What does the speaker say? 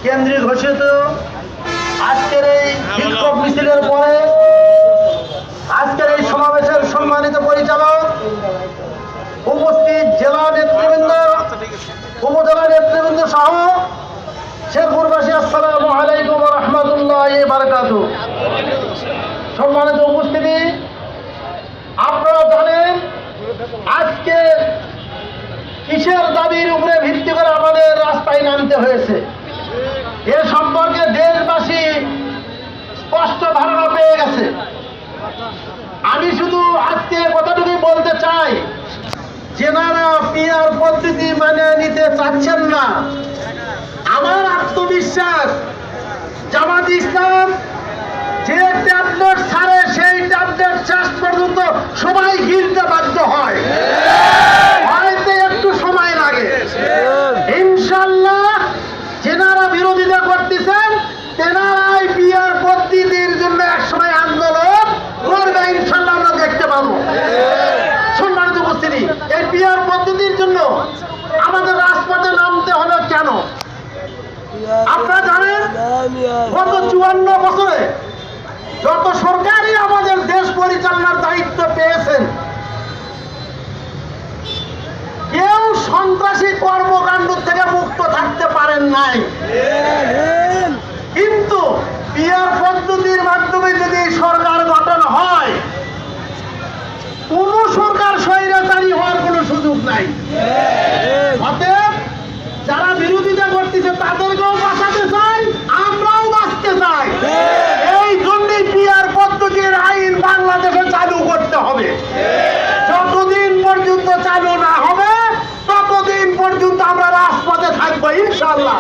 কেন্দ্রীয় ঘোষিত আজকের এই বিক্ষোভ মিছিলের পরে আজকের এই সমাবেশের সম্মানিত পরিচালক, উপস্থিত জেলা নেতৃবৃন্দ, উপজেলা নেতৃবৃন্দ সহ শেরপুরবাসী, আসসালামু আলাইকুম ওয়া রাহমাতুল্লাহি ওয়া বারাকাতুহু। সম্মানিত উপস্থিতি, আপনারা জানেন আজকে কিসের দাবির উপরে ভিত্তি করে আমাদের রাস্তায় নামতে হয়েছে। এ সম্পর্কে দেশবাসী স্পষ্ট ধারণা পেয়ে গেছে। আমি শুধু আজকে কথাটুকুই বলতে চাই, যেনারা পিআর পদ্ধতি মেনে নিতে চাচ্ছেন না, আমার আত্মবিশ্বাস জামাত ইসলাম যে ট্যাবলেট ছাড়ে সেই ট্যাবলেট শেষ পর্যন্ত সবাই গিলতে বাধ্য হয়, হয়তো একটু সময় লাগে। ইনশাল্লাহ যেনারা বিরোধিতা করতেছেন তেনারাই পিআর পদ্ধতির জন্য একসময় আন্দোলন করবে, ইনশাল্লাহ আমরা দেখতে পাবো। সম্মানিত উপস্থিতি, এই পিআর পদ্ধতির জন্য আমাদের রাজপথে নামতে হলো কেন? আপনারা জানেন গত 54 বছরে যত সরকারই আমাদের দেশ পরিচালনার দায়িত্ব পেয়েছেন, কেউ সন্ত্রাসী কর্মকাণ্ড থেকে মুক্ত থাকতে পারেন নাই। কিন্তু পিআর পদ্ধতির মাধ্যমে যদি সরকার গঠন হয়, কোন সরকার স্বৈরাচারী হওয়ার কোন সুযোগ নাই। অতএব যারা বিরোধিতা করতেছে তাদেরকেও বাঁচাতে চাই, আমরাও বাঁচতে চাই। এই জন্যই পিআর পদ্ধতির আইন বাংলাদেশে চালু করতে হবে। যতদিন পর্যন্ত চালু না হবে ততদিন পর্যন্ত আমরা রাজপথে থাকবো, ইনশাআল্লাহ।